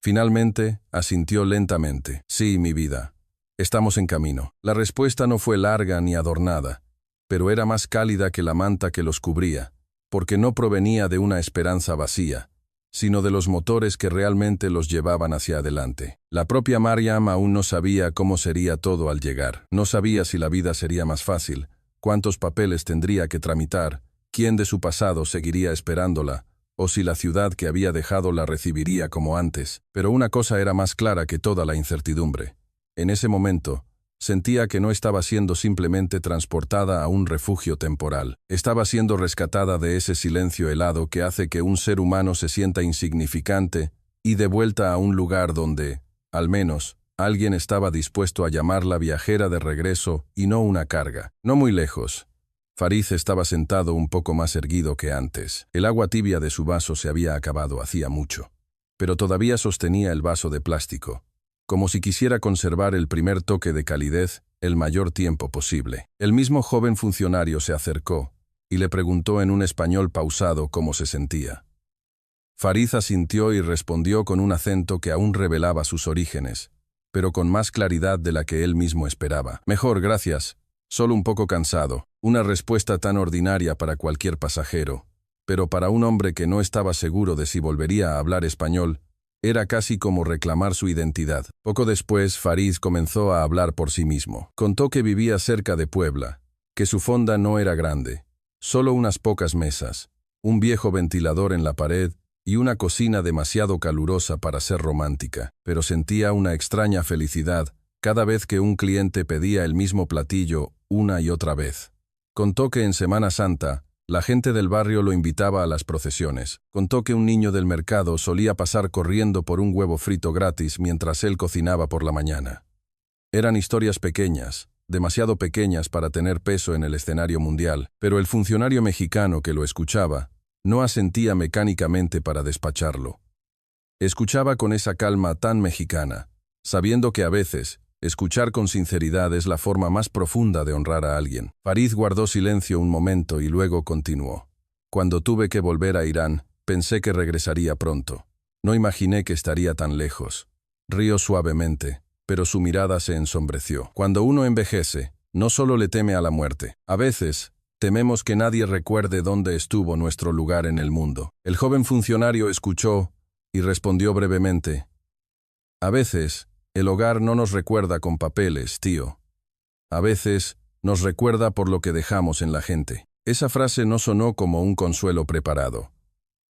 Finalmente, asintió lentamente. «Sí, mi vida. Estamos en camino». La respuesta no fue larga ni adornada, pero era más cálida que la manta que los cubría, porque no provenía de una esperanza vacía, sino de los motores que realmente los llevaban hacia adelante. La propia Mariam aún no sabía cómo sería todo al llegar. No sabía si la vida sería más fácil, cuántos papeles tendría que tramitar, quién de su pasado seguiría esperándola, o si la ciudad que había dejado la recibiría como antes. Pero una cosa era más clara que toda la incertidumbre. En ese momento, sentía que no estaba siendo simplemente transportada a un refugio temporal. Estaba siendo rescatada de ese silencio helado que hace que un ser humano se sienta insignificante y de vuelta a un lugar donde, al menos, alguien estaba dispuesto a llamarla viajera de regreso y no una carga. No muy lejos. Farid estaba sentado un poco más erguido que antes. El agua tibia de su vaso se había acabado hacía mucho, pero todavía sostenía el vaso de plástico, como si quisiera conservar el primer toque de calidez el mayor tiempo posible. El mismo joven funcionario se acercó y le preguntó en un español pausado cómo se sentía. Farid asintió y respondió con un acento que aún revelaba sus orígenes, pero con más claridad de la que él mismo esperaba. «Mejor, gracias. Solo un poco cansado». Una respuesta tan ordinaria para cualquier pasajero, pero para un hombre que no estaba seguro de si volvería a hablar español, era casi como reclamar su identidad. Poco después, Farid comenzó a hablar por sí mismo. Contó que vivía cerca de Puebla, que su fonda no era grande, solo unas pocas mesas, un viejo ventilador en la pared y una cocina demasiado calurosa para ser romántica, pero sentía una extraña felicidad cada vez que un cliente pedía el mismo platillo una y otra vez. Contó que en Semana Santa, la gente del barrio lo invitaba a las procesiones. Contó que un niño del mercado solía pasar corriendo por un huevo frito gratis mientras él cocinaba por la mañana. Eran historias pequeñas, demasiado pequeñas para tener peso en el escenario mundial, pero el funcionario mexicano que lo escuchaba no asentía mecánicamente para despacharlo. Escuchaba con esa calma tan mexicana, sabiendo que a veces, escuchar con sinceridad es la forma más profunda de honrar a alguien. Farid guardó silencio un momento y luego continuó. «Cuando tuve que volver a Irán, pensé que regresaría pronto. No imaginé que estaría tan lejos». Rió suavemente, pero su mirada se ensombreció. «Cuando uno envejece, no solo le teme a la muerte. A veces, tememos que nadie recuerde dónde estuvo nuestro lugar en el mundo». El joven funcionario escuchó y respondió brevemente: «A veces, el hogar no nos recuerda con papeles, tío. A veces, nos recuerda por lo que dejamos en la gente». Esa frase no sonó como un consuelo preparado.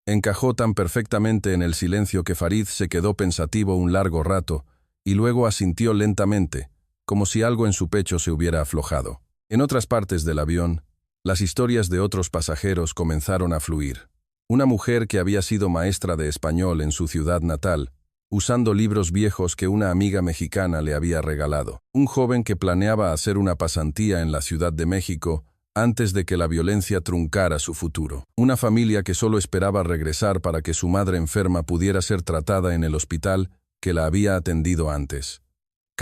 Encajó tan perfectamente en el silencio que Farid se quedó pensativo un largo rato y luego asintió lentamente, como si algo en su pecho se hubiera aflojado. En otras partes del avión, las historias de otros pasajeros comenzaron a fluir. Una mujer que había sido maestra de español en su ciudad natal, usando libros viejos que una amiga mexicana le había regalado. Un joven que planeaba hacer una pasantía en la Ciudad de México antes de que la violencia truncara su futuro. Una familia que solo esperaba regresar para que su madre enferma pudiera ser tratada en el hospital que la había atendido antes.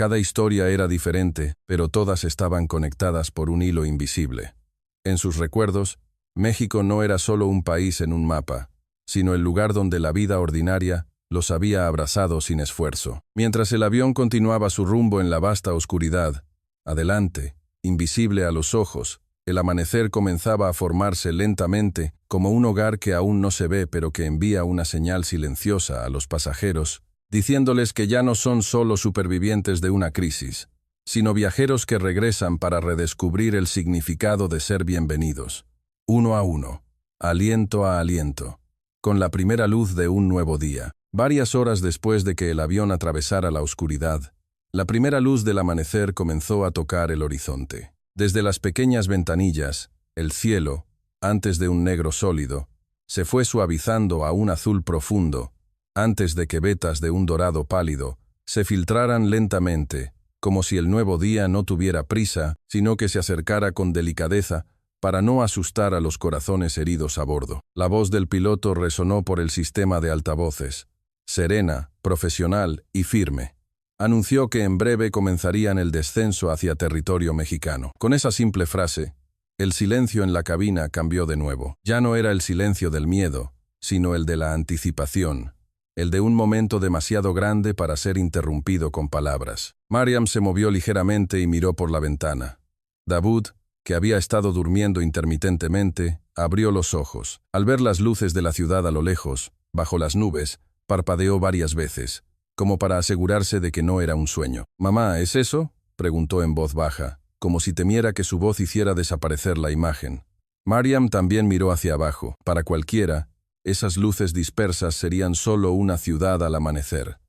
Cada historia era diferente, pero todas estaban conectadas por un hilo invisible. En sus recuerdos, México no era solo un país en un mapa, sino el lugar donde la vida ordinaria los había abrazado sin esfuerzo. Mientras el avión continuaba su rumbo en la vasta oscuridad, adelante, invisible a los ojos, el amanecer comenzaba a formarse lentamente como un hogar que aún no se ve pero que envía una señal silenciosa a los pasajeros, diciéndoles que ya no son solo supervivientes de una crisis, sino viajeros que regresan para redescubrir el significado de ser bienvenidos, uno a uno, aliento a aliento, con la primera luz de un nuevo día. Varias horas después de que el avión atravesara la oscuridad, la primera luz del amanecer comenzó a tocar el horizonte. Desde las pequeñas ventanillas, el cielo, antes de un negro sólido, se fue suavizando a un azul profundo, antes de que vetas de un dorado pálido se filtraran lentamente, como si el nuevo día no tuviera prisa, sino que se acercara con delicadeza para no asustar a los corazones heridos a bordo. La voz del piloto resonó por el sistema de altavoces, serena, profesional y firme. Anunció que en breve comenzarían el descenso hacia territorio mexicano. Con esa simple frase, el silencio en la cabina cambió de nuevo. Ya no era el silencio del miedo, sino el de la anticipación, el de un momento demasiado grande para ser interrumpido con palabras. Mariam se movió ligeramente y miró por la ventana. Dawood, que había estado durmiendo intermitentemente, abrió los ojos. Al ver las luces de la ciudad a lo lejos, bajo las nubes, parpadeó varias veces, como para asegurarse de que no era un sueño. «Mamá, ¿es eso?», preguntó en voz baja, como si temiera que su voz hiciera desaparecer la imagen. Mariam también miró hacia abajo. Para cualquiera, esas luces dispersas serían solo una ciudad al amanecer.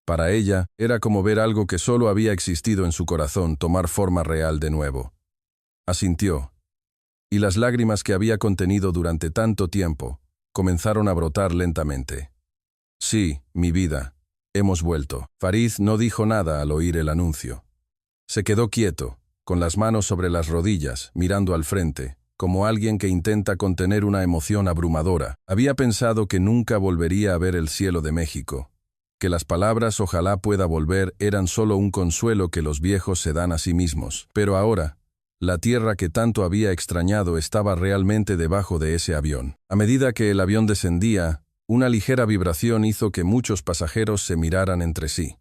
Para ella, era como ver algo que solo había existido en su corazón tomar forma real de nuevo. Asintió, y las lágrimas que había contenido durante tanto tiempo comenzaron a brotar lentamente. «Sí, mi vida. Hemos vuelto». Farid no dijo nada al oír el anuncio. Se quedó quieto, con las manos sobre las rodillas, mirando al frente, como alguien que intenta contener una emoción abrumadora. Había pensado que nunca volvería a ver el cielo de México, que las palabras «ojalá pueda volver» eran solo un consuelo que los viejos se dan a sí mismos. Pero ahora, la tierra que tanto había extrañado estaba realmente debajo de ese avión. A medida que el avión descendía, una ligera vibración hizo que muchos pasajeros se miraran entre sí.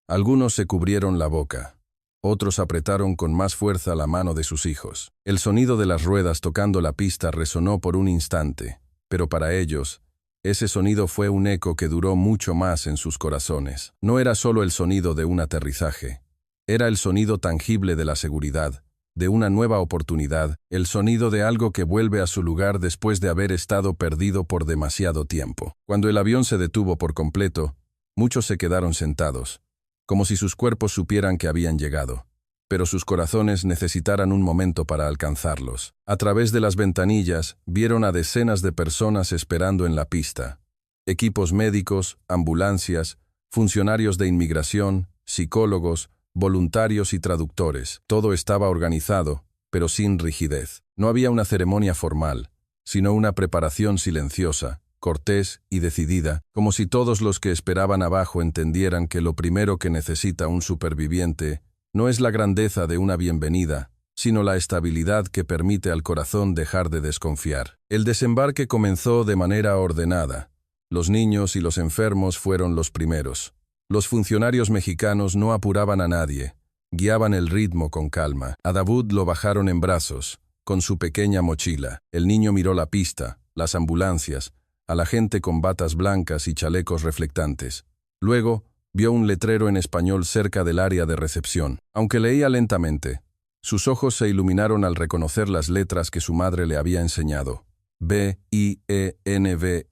Algunos se cubrieron la boca. Otros apretaron con más fuerza la mano de sus hijos. El sonido de las ruedas tocando la pista resonó por un instante, pero para ellos, ese sonido fue un eco que duró mucho más en sus corazones. No era solo el sonido de un aterrizaje. Era el sonido tangible de la seguridad, de una nueva oportunidad, el sonido de algo que vuelve a su lugar después de haber estado perdido por demasiado tiempo. Cuando el avión se detuvo por completo, muchos se quedaron sentados, como si sus cuerpos supieran que habían llegado, pero sus corazones necesitaran un momento para alcanzarlos. A través de las ventanillas, vieron a decenas de personas esperando en la pista. Equipos médicos, ambulancias, funcionarios de inmigración, psicólogos, voluntarios y traductores. Todo estaba organizado, pero sin rigidez. No había una ceremonia formal, sino una preparación silenciosa, cortés y decidida, como si todos los que esperaban abajo entendieran que lo primero que necesita un superviviente no es la grandeza de una bienvenida, sino la estabilidad que permite al corazón dejar de desconfiar. El desembarque comenzó de manera ordenada. Los niños y los enfermos fueron los primeros. Los funcionarios mexicanos no apuraban a nadie, guiaban el ritmo con calma. A Dawood lo bajaron en brazos, con su pequeña mochila. El niño miró la pista, las ambulancias, a la gente con batas blancas y chalecos reflectantes. Luego, vio un letrero en español cerca del área de recepción. Aunque leía lentamente, sus ojos se iluminaron al reconocer las letras que su madre le había enseñado. BIENVENIDOS.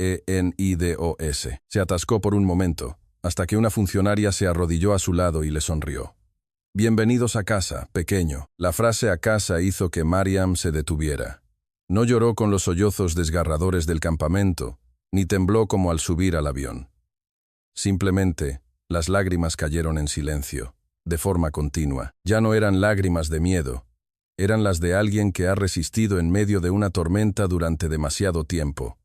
Se atascó por un momento, hasta que una funcionaria se arrodilló a su lado y le sonrió. «Bienvenidos a casa, pequeño». La frase «a casa» hizo que Mariam se detuviera. No lloró con los sollozos desgarradores del campamento, ni tembló como al subir al avión. Simplemente, las lágrimas cayeron en silencio, de forma continua. Ya no eran lágrimas de miedo, eran las de alguien que ha resistido en medio de una tormenta durante demasiado tiempo.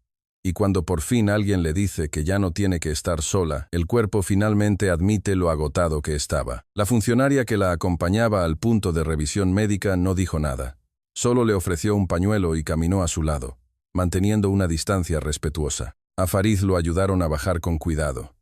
Y cuando por fin alguien le dice que ya no tiene que estar sola, el cuerpo finalmente admite lo agotado que estaba. La funcionaria que la acompañaba al punto de revisión médica no dijo nada. Solo le ofreció un pañuelo y caminó a su lado, manteniendo una distancia respetuosa. A Farid lo ayudaron a bajar con cuidado.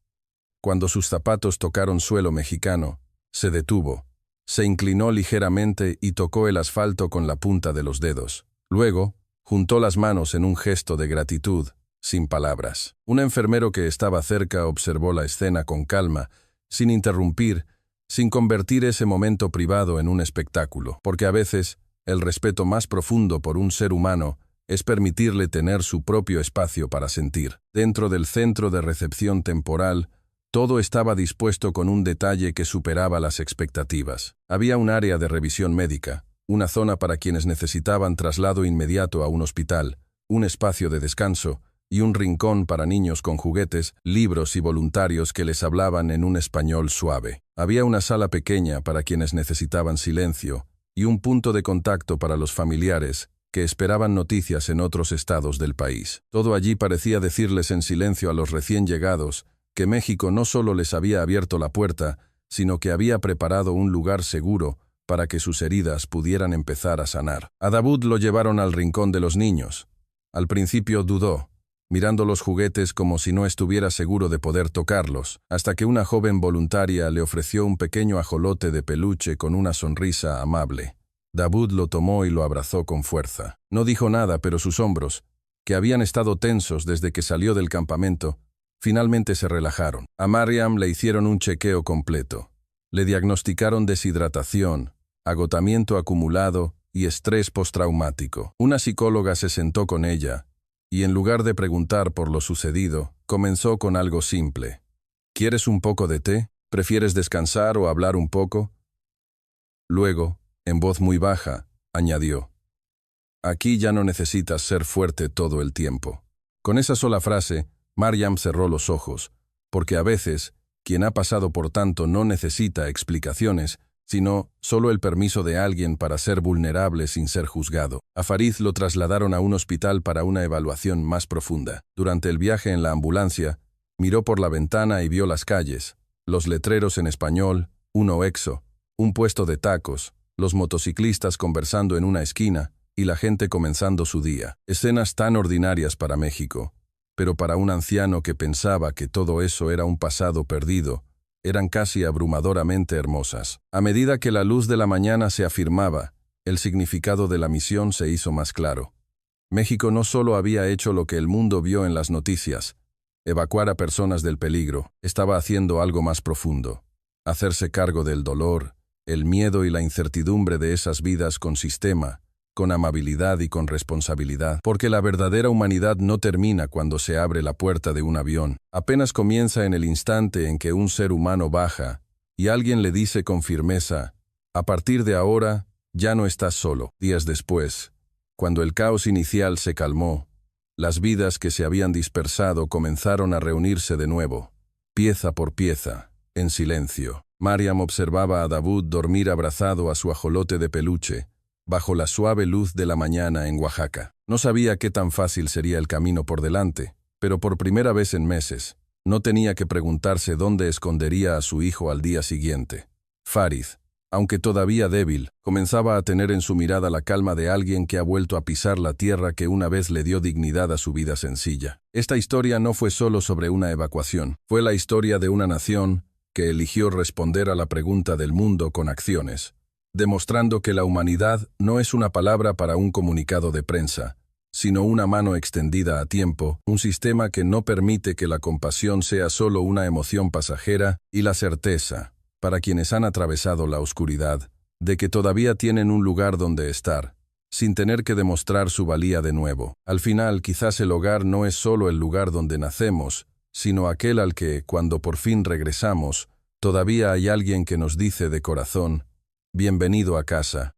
Cuando sus zapatos tocaron suelo mexicano, se detuvo, se inclinó ligeramente y tocó el asfalto con la punta de los dedos. Luego, juntó las manos en un gesto de gratitud, sin palabras. Un enfermero que estaba cerca observó la escena con calma, sin interrumpir, sin convertir ese momento privado en un espectáculo, porque a veces, el respeto más profundo por un ser humano es permitirle tener su propio espacio para sentir. Dentro del centro de recepción temporal, todo estaba dispuesto con un detalle que superaba las expectativas. Había un área de revisión médica, una zona para quienes necesitaban traslado inmediato a un hospital, un espacio de descanso y un rincón para niños con juguetes, libros y voluntarios que les hablaban en un español suave. Había una sala pequeña para quienes necesitaban silencio y un punto de contacto para los familiares que esperaban noticias en otros estados del país. Todo allí parecía decirles en silencio a los recién llegados que México no solo les había abierto la puerta, sino que había preparado un lugar seguro para que sus heridas pudieran empezar a sanar. A Dawood lo llevaron al rincón de los niños. Al principio dudó, mirando los juguetes como si no estuviera seguro de poder tocarlos, hasta que una joven voluntaria le ofreció un pequeño ajolote de peluche con una sonrisa amable. Dawood lo tomó y lo abrazó con fuerza. No dijo nada, pero sus hombros, que habían estado tensos desde que salió del campamento, finalmente se relajaron. A Mariam le hicieron un chequeo completo. Le diagnosticaron deshidratación, agotamiento acumulado y estrés postraumático. Una psicóloga se sentó con ella y, en lugar de preguntar por lo sucedido, comenzó con algo simple. ¿Quieres un poco de té? ¿Prefieres descansar o hablar un poco? Luego, en voz muy baja, añadió: aquí ya no necesitas ser fuerte todo el tiempo. Con esa sola frase, Mariam cerró los ojos, porque a veces, quien ha pasado por tanto no necesita explicaciones, sino solo el permiso de alguien para ser vulnerable sin ser juzgado. A Farid lo trasladaron a un hospital para una evaluación más profunda. Durante el viaje en la ambulancia, miró por la ventana y vio las calles, los letreros en español, un OXXO, un puesto de tacos, los motociclistas conversando en una esquina y la gente comenzando su día. Escenas tan ordinarias para México, pero para un anciano que pensaba que todo eso era un pasado perdido, eran casi abrumadoramente hermosas. A medida que la luz de la mañana se afirmaba, el significado de la misión se hizo más claro. México no solo había hecho lo que el mundo vio en las noticias, evacuar a personas del peligro, estaba haciendo algo más profundo: hacerse cargo del dolor, el miedo y la incertidumbre de esas vidas con sistema, con amabilidad y con responsabilidad, porque la verdadera humanidad no termina cuando se abre la puerta de un avión. Apenas comienza en el instante en que un ser humano baja y alguien le dice con firmeza: a partir de ahora, ya no estás solo. Días después, cuando el caos inicial se calmó, las vidas que se habían dispersado comenzaron a reunirse de nuevo, pieza por pieza, en silencio. Mariam observaba a Dawood dormir abrazado a su ajolote de peluche, bajo la suave luz de la mañana en Oaxaca. No sabía qué tan fácil sería el camino por delante, pero por primera vez en meses, no tenía que preguntarse dónde escondería a su hijo al día siguiente. Farid, aunque todavía débil, comenzaba a tener en su mirada la calma de alguien que ha vuelto a pisar la tierra que una vez le dio dignidad a su vida sencilla. Esta historia no fue solo sobre una evacuación, fue la historia de una nación que eligió responder a la pregunta del mundo con acciones, demostrando que la humanidad no es una palabra para un comunicado de prensa, sino una mano extendida a tiempo, un sistema que no permite que la compasión sea solo una emoción pasajera, y la certeza, para quienes han atravesado la oscuridad, de que todavía tienen un lugar donde estar, sin tener que demostrar su valía de nuevo. Al final, quizás el hogar no es solo el lugar donde nacemos, sino aquel al que, cuando por fin regresamos, todavía hay alguien que nos dice de corazón: bienvenido a casa.